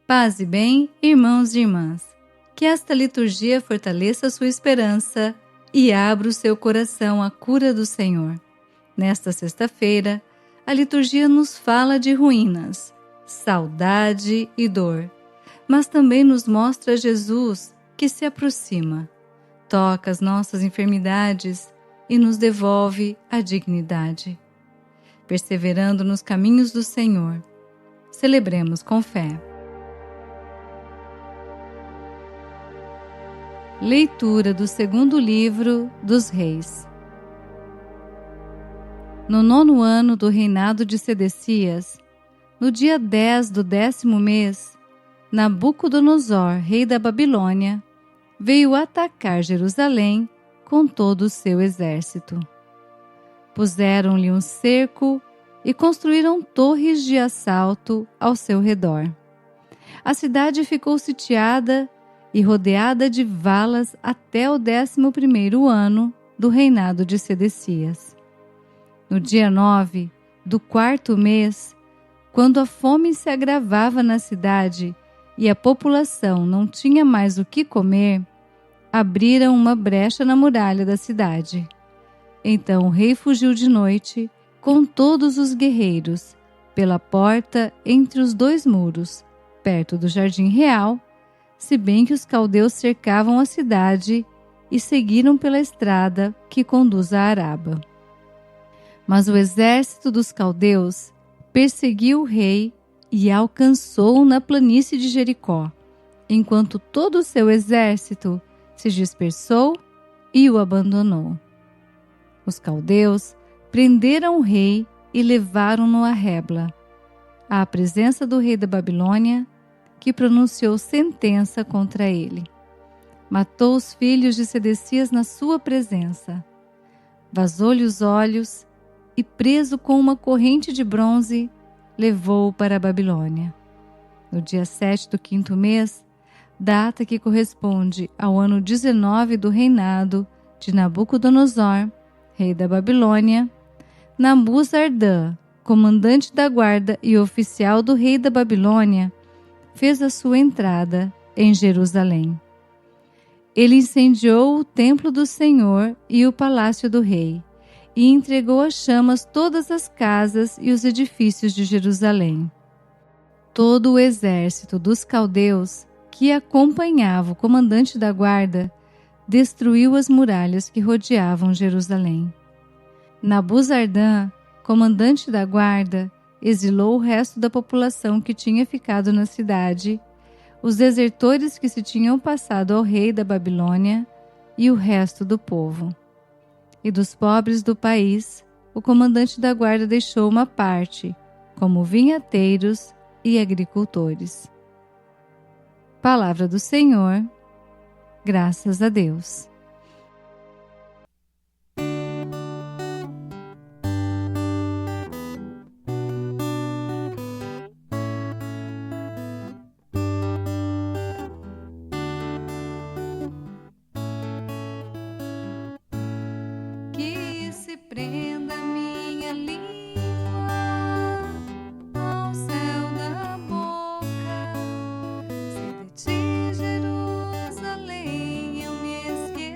Paz e bem, irmãos e irmãs. Que esta liturgia fortaleça a sua esperança e abra o seu coração à cura do Senhor. Nesta sexta-feira, a liturgia nos fala de ruínas, saudade e dor, mas também nos mostra Jesus que se aproxima, toca as nossas enfermidades e nos devolve a dignidade. Perseverando nos caminhos do Senhor, celebremos com fé. Leitura do segundo livro dos Reis. No 9º ano do reinado de Sedecias, no dia 10 do 10º mês, Nabucodonosor, rei da Babilônia, veio atacar Jerusalém com todo o seu exército. Puseram-lhe um cerco e construíram torres de assalto ao seu redor. A cidade ficou sitiada e rodeada de valas até o 11º ano do reinado de Sedecias. No dia 9 do 4º mês, quando a fome se agravava na cidade e a população não tinha mais o que comer, abriram uma brecha na muralha da cidade. Então o rei fugiu de noite com todos os guerreiros pela porta entre os dois muros, perto do jardim real, se bem que os caldeus cercavam a cidade e seguiram pela estrada que conduz a Araba. Mas o exército dos caldeus perseguiu o rei e alcançou-o na planície de Jericó, enquanto todo o seu exército se dispersou e o abandonou. Os caldeus prenderam o rei e levaram-no a Ribla, à presença do rei da Babilônia, que pronunciou sentença contra ele. Matou os filhos de Sedecias na sua presença. Vazou-lhe os olhos e, preso com uma corrente de bronze, levou-o para a Babilônia. No dia 7 do 5º mês, data que corresponde ao ano 19 do reinado de Nabucodonosor, rei da Babilônia, Nabuzardã, comandante da guarda e oficial do rei da Babilônia, fez a sua entrada em Jerusalém. Ele incendiou o templo do Senhor e o palácio do rei, e entregou às chamas todas as casas e os edifícios de Jerusalém. Todo o exército dos caldeus, que acompanhava o comandante da guarda, destruiu as muralhas que rodeavam Jerusalém. Nabuzardã, comandante da guarda, exilou o resto da população que tinha ficado na cidade, os desertores que se tinham passado ao rei da Babilônia e o resto do povo. E dos pobres do país, o comandante da guarda deixou uma parte, como vinhateiros e agricultores. Palavra do Senhor, graças a Deus. Prenda minha língua ao céu da boca, se de ti, Jerusalém, eu me esquecer.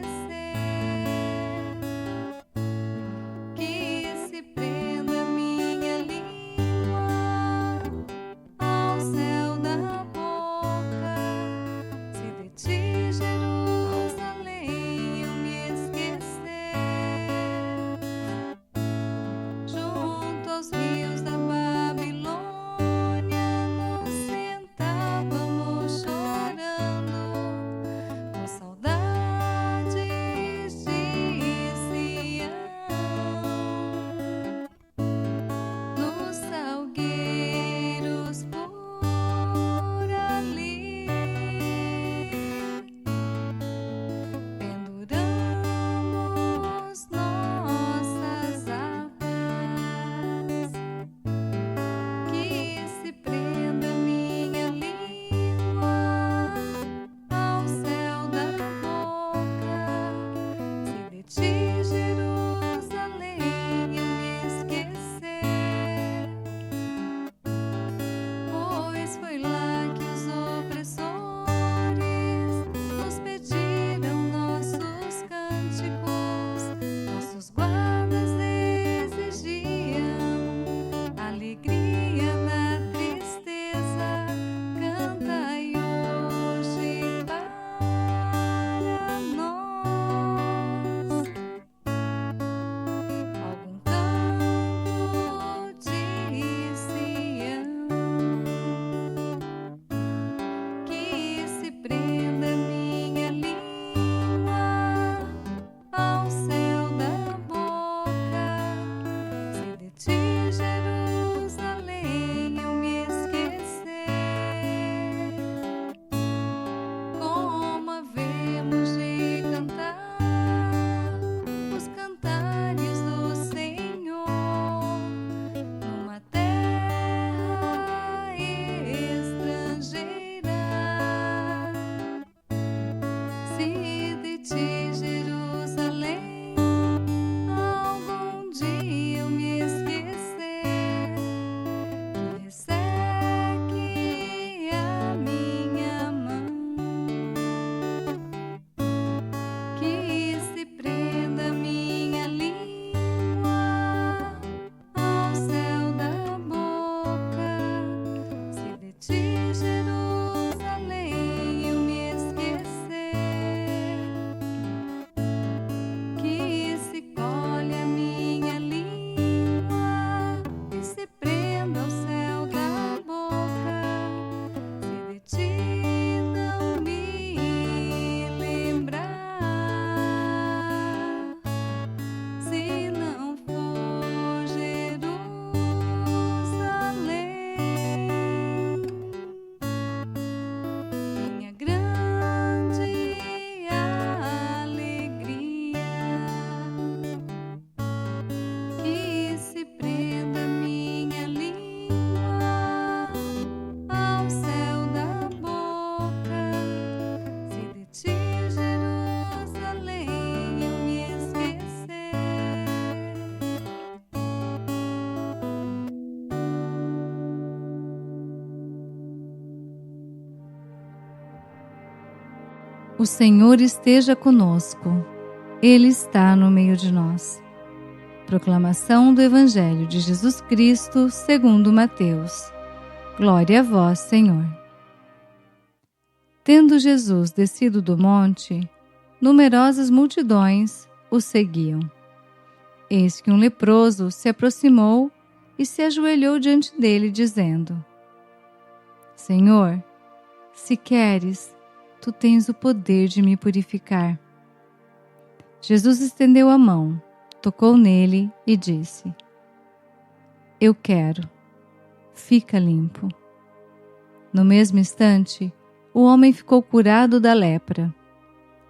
O Senhor esteja conosco. Ele está no meio de nós. Proclamação do Evangelho de Jesus Cristo segundo Mateus. Glória a vós, Senhor. Tendo Jesus descido do monte, numerosas multidões o seguiam. Eis que um leproso se aproximou e se ajoelhou diante dele, dizendo: Senhor, se queres, tu tens o poder de me purificar. Jesus estendeu a mão, tocou nele e disse: Eu quero, fica limpo. No mesmo instante, o homem ficou curado da lepra.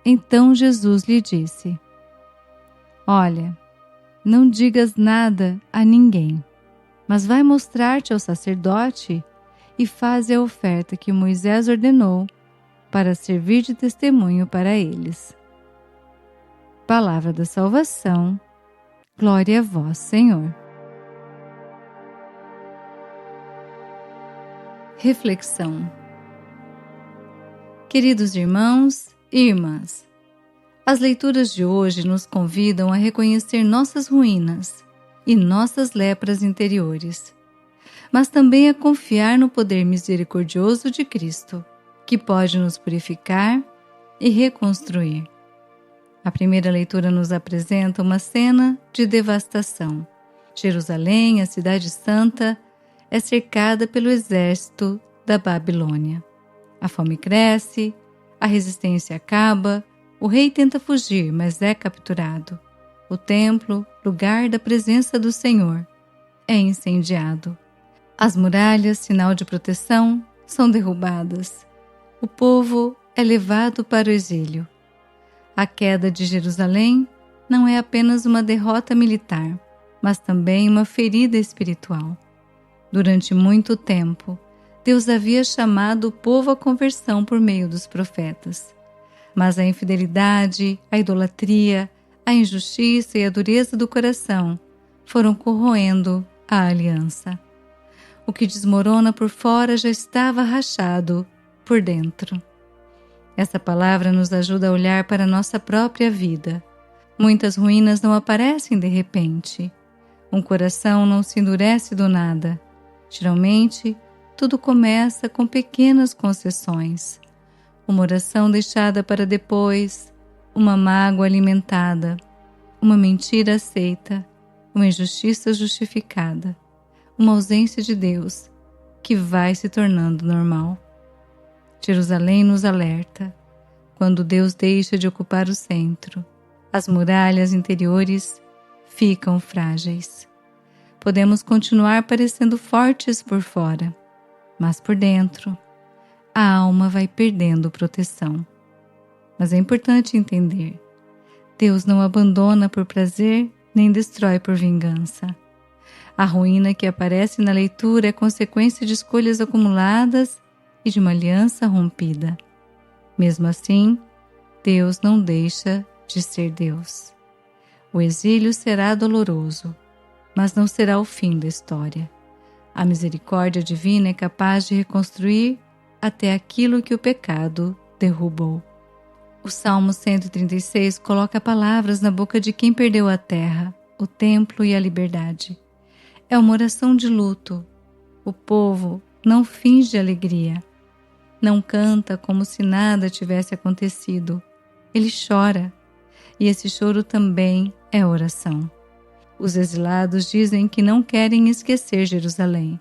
Então Jesus lhe disse: Olha, não digas nada a ninguém, mas vai mostrar-te ao sacerdote e faze a oferta que Moisés ordenou para servir de testemunho para eles. Palavra da salvação. Glória a vós, Senhor. Reflexão. Queridos irmãos e irmãs, as leituras de hoje nos convidam a reconhecer nossas ruínas e nossas lepras interiores, mas também a confiar no poder misericordioso de Cristo, que pode nos purificar e reconstruir. A primeira leitura nos apresenta uma cena de devastação. Jerusalém, a cidade santa, é cercada pelo exército da Babilônia. A fome cresce, a resistência acaba, o rei tenta fugir, mas é capturado. O templo, lugar da presença do Senhor, é incendiado. As muralhas, sinal de proteção, são derrubadas. O povo é levado para o exílio. A queda de Jerusalém não é apenas uma derrota militar, mas também uma ferida espiritual. Durante muito tempo, Deus havia chamado o povo à conversão por meio dos profetas. Mas a infidelidade, a idolatria, a injustiça e a dureza do coração foram corroendo a aliança. O que desmorona por fora já estava rachado por dentro. Essa palavra nos ajuda a olhar para a nossa própria vida. Muitas ruínas não aparecem de repente. Um coração não se endurece do nada. Geralmente, tudo começa com pequenas concessões. Uma oração deixada para depois, uma mágoa alimentada, uma mentira aceita, uma injustiça justificada, uma ausência de Deus que vai se tornando normal. Jerusalém nos alerta. Quando Deus deixa de ocupar o centro, as muralhas interiores ficam frágeis. Podemos continuar parecendo fortes por fora, mas por dentro, a alma vai perdendo proteção. Mas é importante entender: Deus não abandona por prazer, nem destrói por vingança. A ruína que aparece na leitura é consequência de escolhas acumuladas e de uma aliança rompida. Mesmo assim, Deus não deixa de ser Deus. O exílio será doloroso, mas não será o fim da história. A misericórdia divina é capaz de reconstruir até aquilo que o pecado derrubou. O Salmo 136 coloca palavras na boca de quem perdeu a terra, o templo e a liberdade. É uma oração de luto. O povo não finge alegria. Não canta como se nada tivesse acontecido. Ele chora. E esse choro também é oração. Os exilados dizem que não querem esquecer Jerusalém.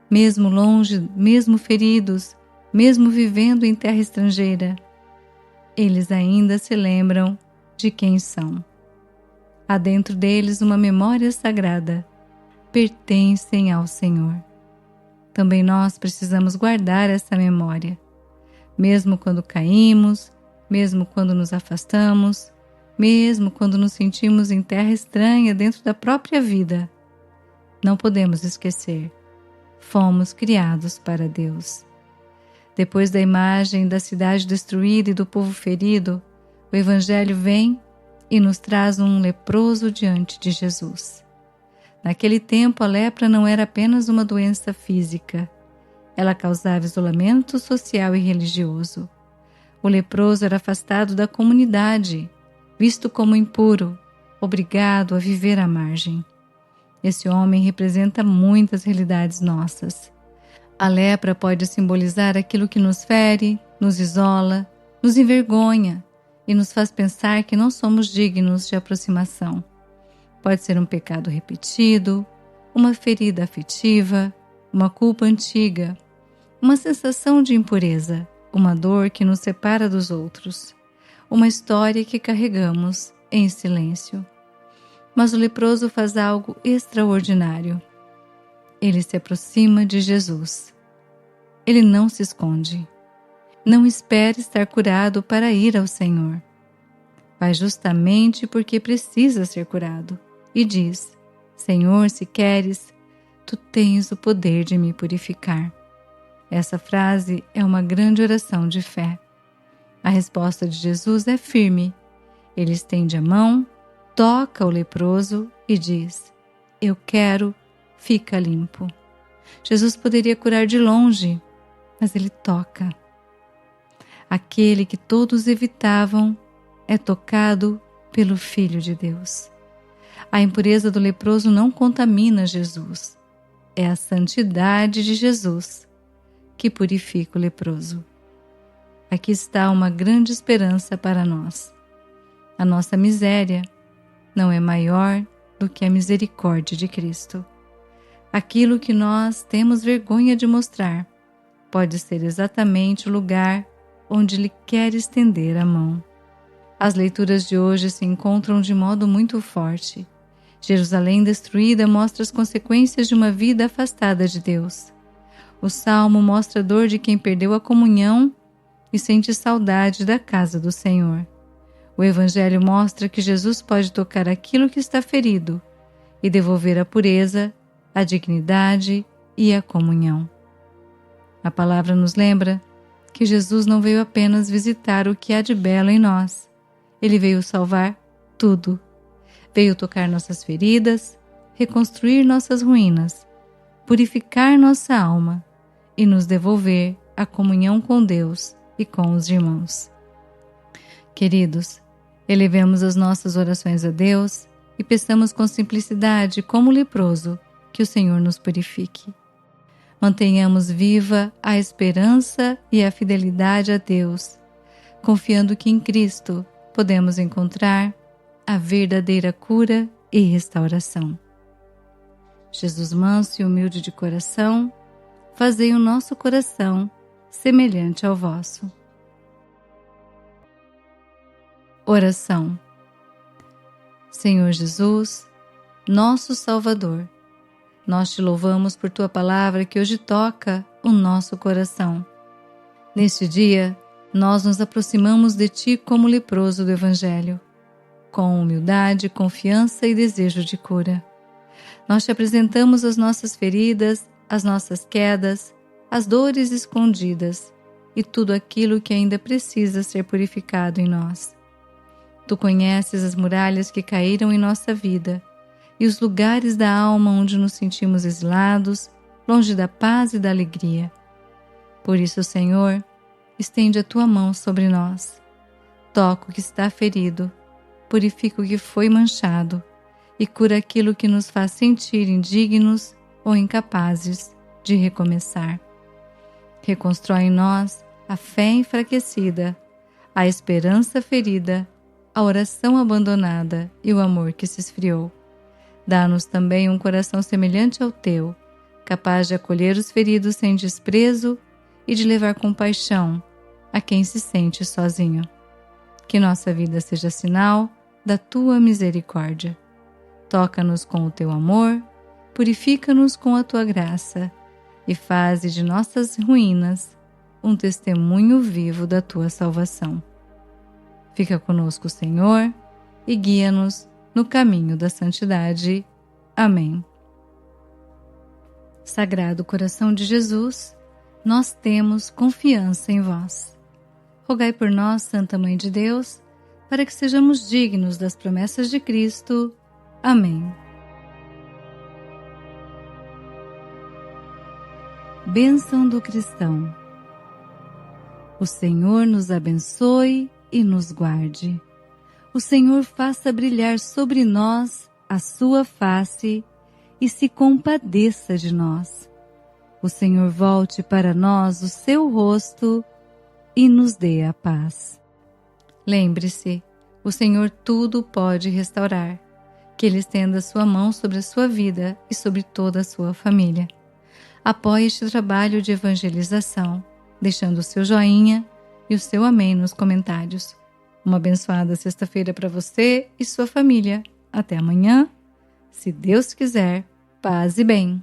Mesmo longe, mesmo feridos, mesmo vivendo em terra estrangeira, eles ainda se lembram de quem são. Há dentro deles uma memória sagrada. Pertencem ao Senhor. Também nós precisamos guardar essa memória. Mesmo quando caímos, mesmo quando nos afastamos, mesmo quando nos sentimos em terra estranha dentro da própria vida, não podemos esquecer. Fomos criados para Deus. Depois da imagem da cidade destruída e do povo ferido, o Evangelho vem e nos traz um leproso diante de Jesus. Naquele tempo, a lepra não era apenas uma doença física. Ela causava isolamento social e religioso. O leproso era afastado da comunidade, visto como impuro, obrigado a viver à margem. Esse homem representa muitas realidades nossas. A lepra pode simbolizar aquilo que nos fere, nos isola, nos envergonha e nos faz pensar que não somos dignos de aproximação. Pode ser um pecado repetido, uma ferida afetiva, uma culpa antiga, uma sensação de impureza, uma dor que nos separa dos outros, uma história que carregamos em silêncio. Mas o leproso faz algo extraordinário. Ele se aproxima de Jesus. Ele não se esconde. Não espera estar curado para ir ao Senhor. Vai justamente porque precisa ser curado e diz: Senhor, se queres, tu tens o poder de me purificar. Essa frase é uma grande oração de fé. A resposta de Jesus é firme. Ele estende a mão, toca o leproso e diz: Eu quero, fica limpo. Jesus poderia curar de longe, mas ele toca. Aquele que todos evitavam é tocado pelo Filho de Deus. A impureza do leproso não contamina Jesus. É a santidade de Jesus que purifica o leproso. Aqui está uma grande esperança para nós. A nossa miséria não é maior do que a misericórdia de Cristo. Aquilo que nós temos vergonha de mostrar pode ser exatamente o lugar onde Ele quer estender a mão. As leituras de hoje se encontram de modo muito forte. Jerusalém destruída mostra as consequências de uma vida afastada de Deus. O Salmo mostra a dor de quem perdeu a comunhão e sente saudade da casa do Senhor. O Evangelho mostra que Jesus pode tocar aquilo que está ferido e devolver a pureza, a dignidade e a comunhão. A palavra nos lembra que Jesus não veio apenas visitar o que há de belo em nós. Ele veio salvar tudo. Veio tocar nossas feridas, reconstruir nossas ruínas, purificar nossa alma e nos devolver a comunhão com Deus e com os irmãos. Queridos, elevemos as nossas orações a Deus e peçamos com simplicidade, como leproso, que o Senhor nos purifique. Mantenhamos viva a esperança e a fidelidade a Deus, confiando que em Cristo podemos encontrar a verdadeira cura e restauração. Jesus manso e humilde de coração, fazei o nosso coração semelhante ao vosso. Oração. Senhor Jesus, nosso Salvador, nós te louvamos por tua palavra que hoje toca o nosso coração. Neste dia, nós nos aproximamos de ti como leproso do Evangelho, com humildade, confiança e desejo de cura. Nós te apresentamos as nossas feridas, as nossas quedas, as dores escondidas e tudo aquilo que ainda precisa ser purificado em nós. Tu conheces as muralhas que caíram em nossa vida e os lugares da alma onde nos sentimos exilados, longe da paz e da alegria. Por isso, Senhor, estende a tua mão sobre nós. Toca o que está ferido, purifica o que foi manchado e cura aquilo que nos faz sentir indignos ou incapazes de recomeçar. Reconstrói em nós a fé enfraquecida, a esperança ferida, a oração abandonada e o amor que se esfriou. Dá-nos também um coração semelhante ao teu, capaz de acolher os feridos sem desprezo e de levar compaixão a quem se sente sozinho. Que nossa vida seja sinal da tua misericórdia. Toca-nos com o teu amor, purifica-nos com a tua graça e faze de nossas ruínas um testemunho vivo da tua salvação. Fica conosco, Senhor, e guia-nos no caminho da santidade. Amém. Sagrado coração de Jesus, nós temos confiança em vós. Rogai por nós, Santa Mãe de Deus, para que sejamos dignos das promessas de Cristo. Amém. Bênção do cristão. O Senhor nos abençoe e nos guarde. O Senhor faça brilhar sobre nós a sua face e se compadeça de nós. O Senhor volte para nós o seu rosto e nos dê a paz. Lembre-se, o Senhor tudo pode restaurar. Que Ele estenda sua mão sobre a sua vida e sobre toda a sua família. Apoie este trabalho de evangelização, deixando o seu joinha e o seu amém nos comentários. Uma abençoada sexta-feira para você e sua família. Até amanhã. Se Deus quiser, paz e bem.